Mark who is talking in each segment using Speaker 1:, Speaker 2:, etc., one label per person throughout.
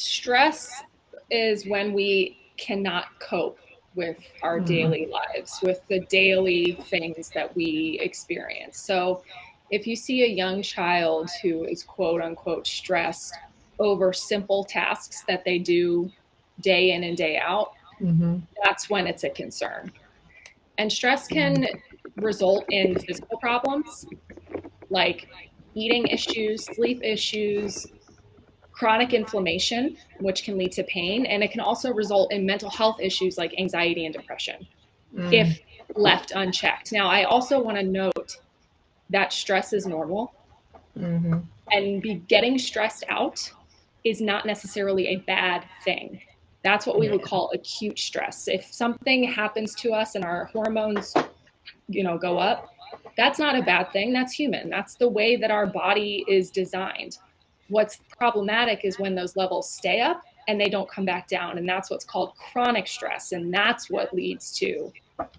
Speaker 1: Stress is when we cannot cope with our daily lives, with the daily things that we experience. So if you see a young child who is quote unquote stressed over simple tasks that they do day in and day out, that's when it's a concern. And stress can result in physical problems like eating issues, sleep issues, chronic inflammation, which can lead to pain. And it can also result in mental health issues like anxiety and depression if left unchecked. Now, I also want to note that stress is normal, and getting stressed out is not necessarily a bad thing. That's what we would call acute stress. If something happens to us and our hormones, go up, that's not a bad thing. That's human. That's the way that our body is designed. What's problematic is when those levels stay up and they don't come back down. And that's what's called chronic stress. And that's what leads to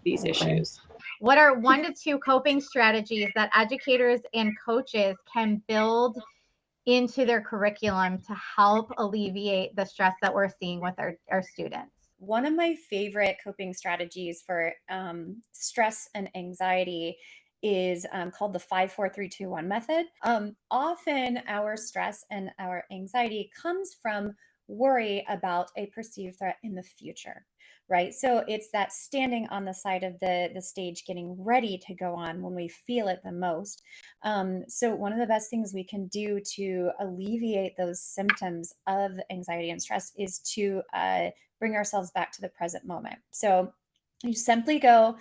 Speaker 1: these issues.
Speaker 2: What are 1 to 2 coping strategies that educators and coaches can build into their curriculum to help alleviate the stress that we're seeing with our students?
Speaker 3: One of my favorite coping strategies for stress and anxiety is called the 5-4-3-2-1 method. Often our stress and our anxiety comes from worry about a perceived threat in the future, right? So it's that standing on the side of the stage, getting ready to go on when we feel it the most. So one of the best things we can do to alleviate those symptoms of anxiety and stress is to bring ourselves back to the present moment. So you simply go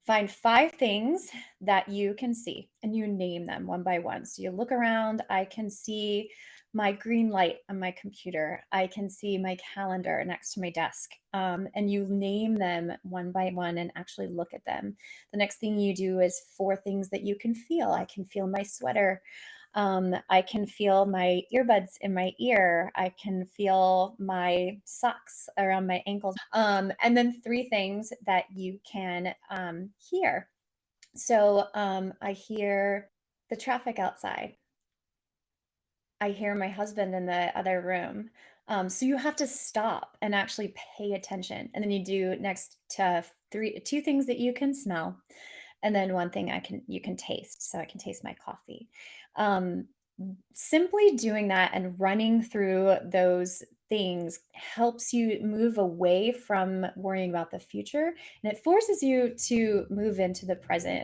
Speaker 3: find 5 things that you can see and you name them one by one. So you look around, I can see my green light on my computer. I can see my calendar next to my desk. And you name them one by one and actually look at them. The next thing you do is 4 things that you can feel. I can feel my sweater. I can feel my earbuds in my ear. I can feel my socks around my ankles. And then 3 things that you can hear. So I hear the traffic outside. I hear my husband in the other room. So you have to stop and actually pay attention. And then you do next to 2 things that you can smell. And then 1 thing you can taste. So I can taste my coffee. Simply doing that and running through those things helps you move away from worrying about the future, and it forces you to move into the present.